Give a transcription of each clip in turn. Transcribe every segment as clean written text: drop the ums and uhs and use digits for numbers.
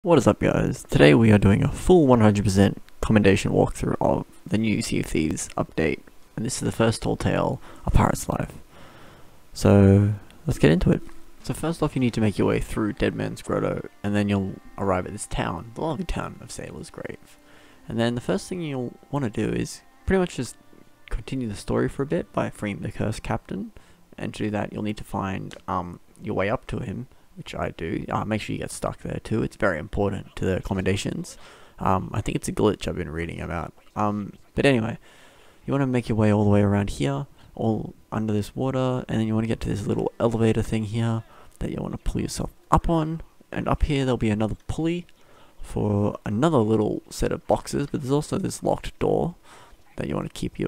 What is up, guys? Today we are doing a full 100% commendation walkthrough of the new Sea of Thieves update, and this is the first tall tale, A Pirate's Life. So let's get into it. So first off, you need to make your way through Dead Man's Grotto, and then you'll arrive at this town, the lovely town of Sailor's Grave. And then the first thing you'll want to do is pretty much just continue the story for a bit by freeing the cursed captain, and to do that you'll need to find your way up to him, which I do. Make sure you get stuck there too. It's very important to the commendations. I think it's a glitch I've been reading about. But anyway, you want to make your way all the way around here, all under this water, and then you want to get to this little elevator thing here that you want to pull yourself up on. And up here there'll be another pulley for another little set of boxes, but there's also this locked door that you want to keep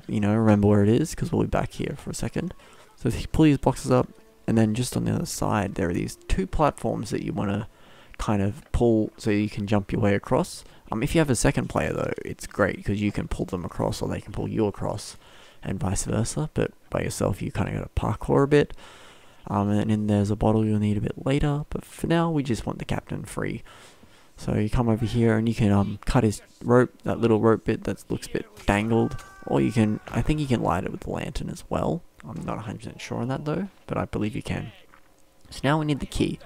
remember where it is, because we'll be back here for a second. So if you pull these boxes up, and then just on the other side there are these two platforms that you want to kind of pull so you can jump your way across. If you have a second player though, it's great because you can pull them across or they can pull you across and vice versa, but by yourself you kind of got to parkour a bit. And then there's a bottle you'll need a bit later, but for now we just want the captain free. So you come over here and you can cut his rope, that little rope bit that looks a bit dangled, or you can, I think you can light it with the lantern as well. I'm not 100% sure on that though, but I believe you can. So now we need the key,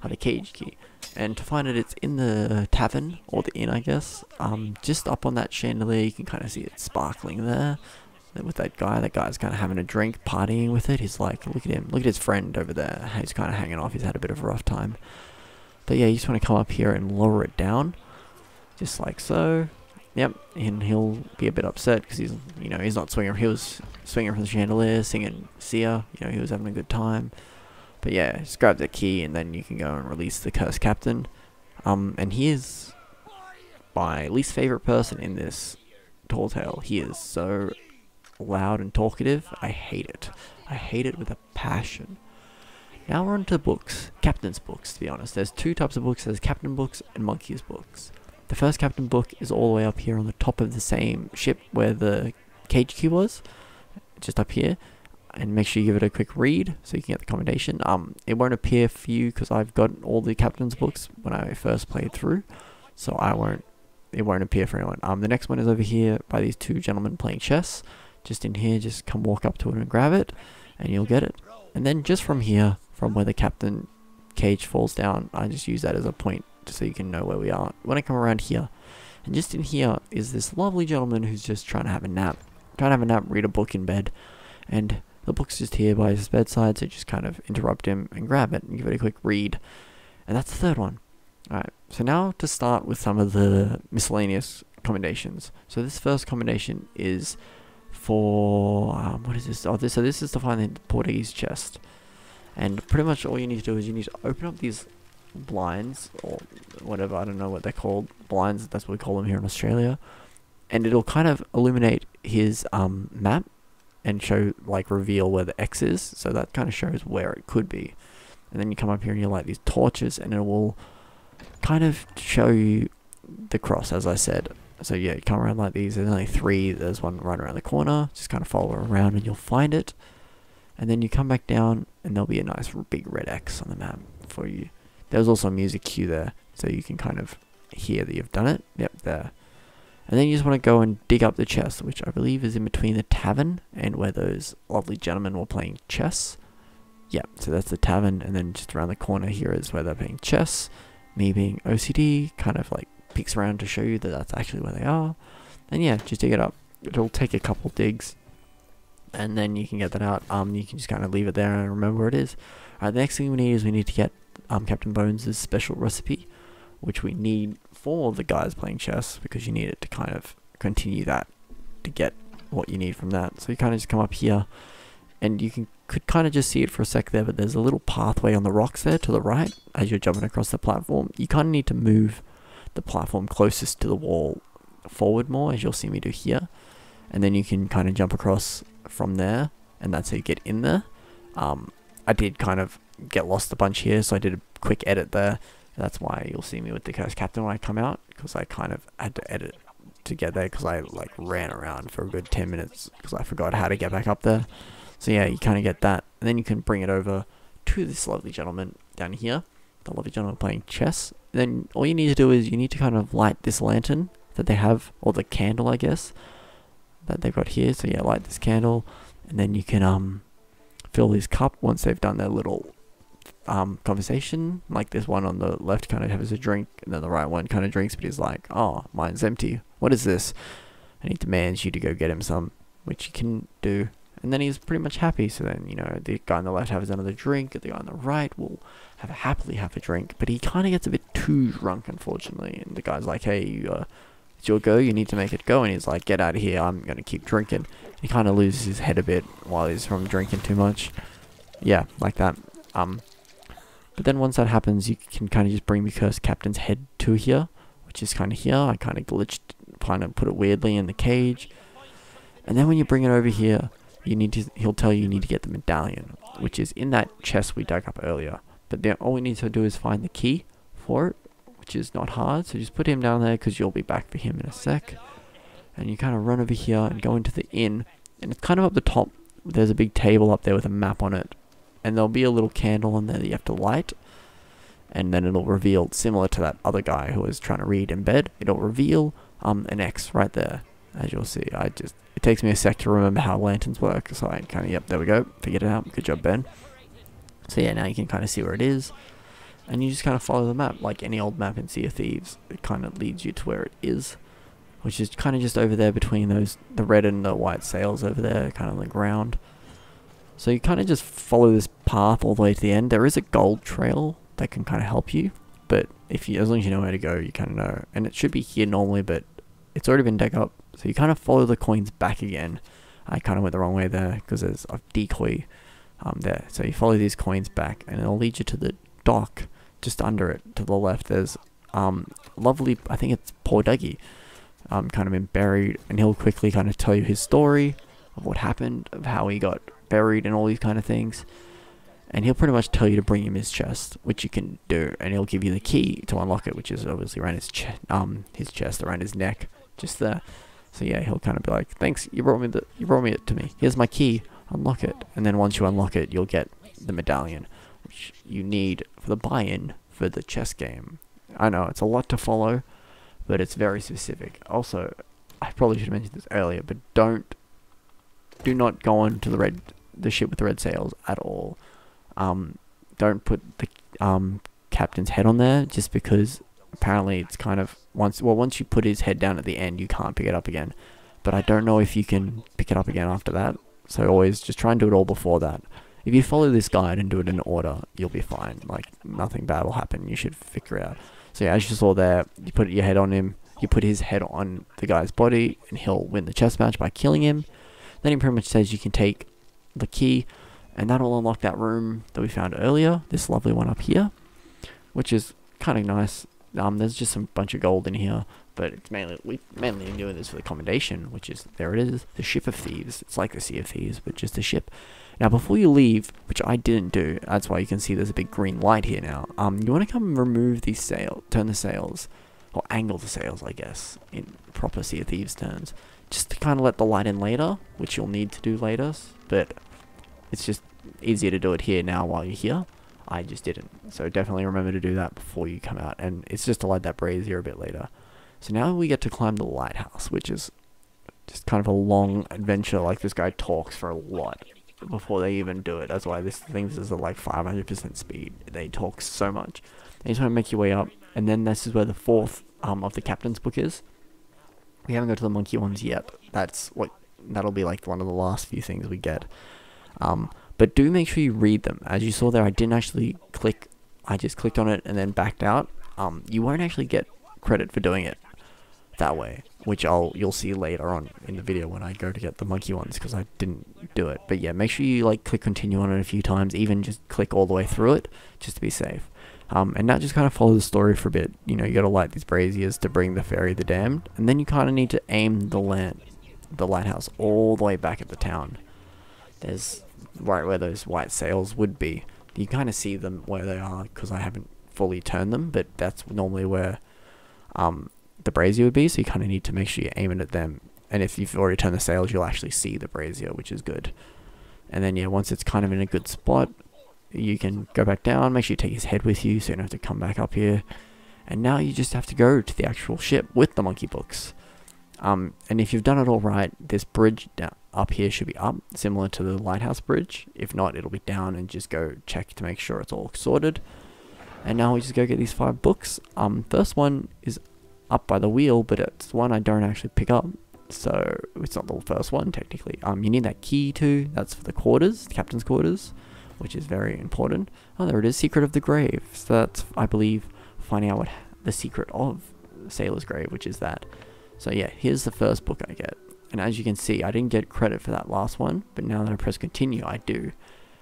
the cage key, and to find it, it's in the tavern, or the inn I guess. Just up on that chandelier you can kind of see it sparkling there with that guy's kind of having a drink, partying with it. He's like, look at him, look at his friend over there, he's kind of hanging off, he's had a bit of a rough time. But yeah, you just want to come up here and lower it down, just like so. Yep, and he'll be a bit upset because he's not swinging. He was swinging from the chandelier, singing Sia. He was having a good time. But yeah, just grab the key and then you can go and release the cursed captain. And he is my least favorite person in this tall tale. He is so loud and talkative. I hate it. I hate it with a passion. Now we're on to books, captain's books. To be honest, there's two types of books. There's captain books and monkey's books. The first captain book is all the way up here on the top of the same ship where the cage key was, just up here. And make sure you give it a quick read so you can get the commendation. It won't appear for you because I've got all the captain's books when I first played through, so it won't appear for anyone. The next one is over here by these two gentlemen playing chess. Just in here, just come walk up to it and grab it, and you'll get it. And then just from here, from where the captain cage falls down, I just use that as a point so you can know where we are. When I come around here, and just in here is this lovely gentleman who's just trying to have a nap. Read a book in bed, and the book's just here by his bedside, so just kind of interrupt him and grab it and give it a quick read. And that's the third one. Alright, so now to start with some of the miscellaneous commendations. So this first commendation is for, what is this? So this is to find the Portuguese chest. And pretty much all you need to do is you need to open up these blinds, or whatever, I don't know what they're called, blinds, that's what we call them here in Australia, and it'll kind of illuminate his map and show, like, reveal where the X is, so that kind of shows where it could be. And then you come up here and you light these torches and it will kind of show you the cross, as I said. So yeah, you come around like these, there's only three, there's one right around the corner, just kind of follow around and you'll find it. And then you come back down and there'll be a nice big red X on the map for you. There's also a music cue there, so you can kind of hear that you've done it. Yep, there. And then you just want to go and dig up the chest, which I believe is in between the tavern and where those lovely gentlemen were playing chess. Yep, so that's the tavern, and then just around the corner here is where they're playing chess. Me being OCD, kind of like peeks around to show you that that's actually where they are. And yeah, just dig it up. It'll take a couple digs, and then you can get that out. You can just kind of leave it there and remember where it is. Alright, the next thing we need is we need to get Captain Bones' special recipe, which we need for the guys playing chess, because you need it to kind of continue that to get what you need from that. So you kind of just come up here, and you could kind of just see it for a sec there, but there's a little pathway on the rocks there to the right as you're jumping across the platform. You kind of need to move the platform closest to the wall forward more, as you'll see me do here, and then you can kind of jump across from there, and that's how you get in there. I did kind of get lost a bunch here, so I did a quick edit there. That's why you'll see me with the cursed captain when I come out, because I kind of had to edit to get there, because I like ran around for a good 10 minutes because I forgot how to get back up there. So yeah, you kind of get that, and then you can bring it over to this lovely gentleman down here, the lovely gentleman playing chess, then all you need to do is you need to kind of light this lantern that they have, or the candle, I guess, that they've got here. So yeah, light this candle, and then you can fill his cup once they've done their little conversation. Like this one on the left kind of has a drink, and then the right one kind of drinks, but he's like, oh, mine's empty. What is this? And he demands you to go get him some, which you can do. And then he's pretty much happy. So then, you know, the guy on the left has another drink, the guy on the right will happily have a drink, but he kind of gets a bit too drunk, unfortunately. And the guy's like, hey, it's your go, you need to make it go. And he's like, get out of here, I'm going to keep drinking. He kind of loses his head a bit while he's from drinking too much. Yeah, like that. But then once that happens, you can kind of just bring the cursed captain's head to here, which is kind of here. I kind of glitched, kind of put it weirdly in the cage. And then when you bring it over here, he'll tell you need to get the medallion, which is in that chest we dug up earlier. But then all we need to do is find the key for it, which is not hard. So just put him down there, because you'll be back for him in a sec. And you kind of run over here and go into the inn. And it's kind of up the top. There's a big table up there with a map on it. And there'll be a little candle in there that you have to light. And then it'll reveal, similar to that other guy who was trying to read in bed, it'll reveal an X right there, as you'll see. It takes me a sec to remember how lanterns work, so I kind of, yep, there we go, figured it out, good job, Ben. So yeah, now you can kind of see where it is, and you just kind of follow the map, like any old map in Sea of Thieves. It kind of leads you to where it is, which is kind of just over there between the red and the white sails over there, kind of on the ground. So you kind of just follow this path all the way to the end. There is a gold trail that can kind of help you, but as long as you know where to go, you kind of know. And it should be here normally, but it's already been dug up. So you kind of follow the coins back again. I kind of went the wrong way there, because there's a decoy there. So you follow these coins back, and it'll lead you to the dock just under it to the left. There's lovely, I think it's poor Dougie, kind of been buried, and he'll quickly kind of tell you his story of what happened, of how he got buried and all these kind of things. And he'll pretty much tell you to bring him his chest, which you can do, and he'll give you the key to unlock it, which is obviously around his chest, around his neck, just there. So yeah, he'll kind of be like, thanks, you brought it to me. Here's my key, unlock it. And then once you unlock it, you'll get the medallion, which you need for the buy-in for the chess game. I know, it's a lot to follow, but it's very specific. Also, I probably should have mentioned this earlier, but do not go on to the ship with the red sails at all. Don't put the captain's head on there, just because apparently it's kind of, once you put his head down at the end, you can't pick it up again. But I don't know if you can pick it up again after that, so always just try and do it all before that. If you follow this guide and do it in order, you'll be fine. Like, nothing bad will happen. You should figure it out. So yeah, as you saw there, you put your head on him, you put his head on the guy's body, and he'll win the chess match by killing him. Then he pretty much says you can take the key, and that'll unlock that room that we found earlier, this lovely one up here, which is kind of nice. There's just some bunch of gold in here, but it's mainly doing this for the commendation, which is, there it is, the ship of thieves. It's like the Sea of Thieves, but just a ship. Now before you leave, which I didn't do, that's why you can see there's a big green light here now, you want to come and remove these sails, turn the sails, or angle the sails, I guess, in proper Sea of Thieves terms, just to kind of let the light in later, which you'll need to do later, but it's just easier to do it here now while you're here. I just didn't, so definitely remember to do that before you come out, and it's just to light that brazier a bit later. So now we get to climb the lighthouse, which is just kind of a long adventure. Like, this guy talks for a lot before they even do it. That's why this thing is at like 500% speed. They talk so much. And you just want to make your way up, and then this is where the fourth of the captain's book is. We haven't got to the monkey ones yet. That'll be like one of the last few things we get. But do make sure you read them. As you saw there, I didn't actually click. I just clicked on it and then backed out. You won't actually get credit for doing it that way, which you'll see later on in the video when I go to get the monkey ones, because I didn't do it. But yeah, make sure you like click continue on it a few times, even just click all the way through it, just to be safe. And now just kind of follow the story for a bit. You know, you got to light these braziers to bring the ferry the damned, and then you kind of need to aim the lighthouse all the way back at the town. There's right where those white sails would be. You kind of see them where they are, because I haven't fully turned them, but that's normally where the brazier would be, so you kind of need to make sure you aim it at them. And if you've already turned the sails, you'll actually see the brazier, which is good. And then yeah, once it's kind of in a good spot, you can go back down. Make sure you take his head with you, so you don't have to come back up here. And now you just have to go to the actual ship with the monkey books. And if you've done it all right, this bridge up here should be up, similar to the Lighthouse bridge. If not, it'll be down, and just go check to make sure it's all sorted. And now we just go get these 5 books. First one is up by the wheel, but it's one I don't actually pick up. So it's not the first one technically. You need that key too. That's for the quarters, the captain's quarters, which is very important. Oh, there it is, Secret of the Grave. So that's, I believe, finding out what the secret of Sailor's Grave, which is that. So yeah, here's the first book I get. And as you can see, I didn't get credit for that last one, but now that I press continue, I do.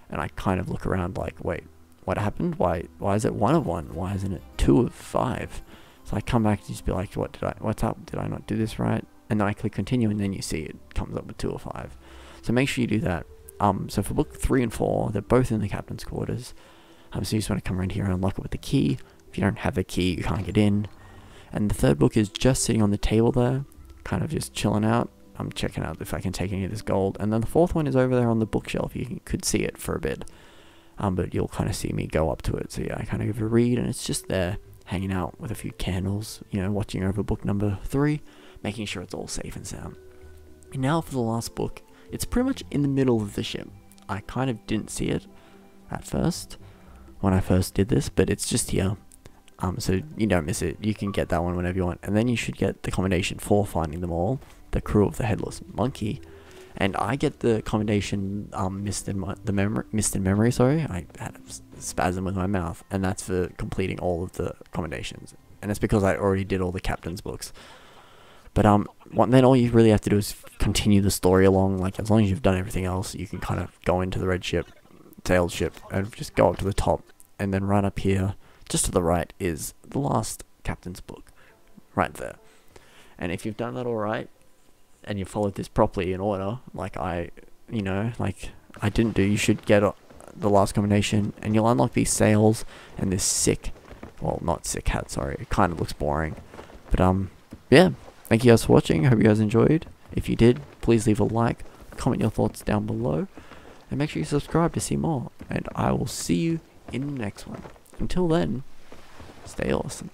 And I kind of look around like, wait, what happened? Why is it 1 of 1? Why isn't it 2 of 5? So I come back to just be like, what's up? Did I not do this right? And then I click continue, and then you see it comes up with 2 of 5. So make sure you do that. So for book 3 and 4, they're both in the captain's quarters. So you just want to come around here and unlock it with the key. If you don't have the key, you can't get in. And the third book is just sitting on the table there, kind of just chilling out. I'm checking out if I can take any of this gold. And then the fourth one is over there on the bookshelf. You could see it for a bit, but you'll kind of see me go up to it. So yeah, I kind of give it a read, and it's just there hanging out with a few candles, you know, watching over book number 3, making sure it's all safe and sound. And now for the last book. It's pretty much in the middle of the ship. I kind of didn't see it at first when I first did this, but it's just here. So you don't miss it. You can get that one whenever you want. And then you should get the commendation for finding them all, the crew of the Headless Monkey. And I get the commendation missed in memory. Sorry, I had a spasm with my mouth, and that's for completing all of the commendations. And it's because I already did all the captain's books. But then all you really have to do is continue the story along. Like, as long as you've done everything else, you can kind of go into the red ship, sailed ship, and just go up to the top. And then right up here, just to the right, is the last captain's book, right there. And if you've done that all right, and you followed this properly in order, like I didn't do, you should get the last combination, and you'll unlock these sails and this sick, well, not sick hat, sorry, it kind of looks boring. But yeah, thank you guys for watching. I hope you guys enjoyed. If you did, please leave a like, comment your thoughts down below, and make sure you subscribe to see more. And I will see you in the next one. Until then, stay awesome.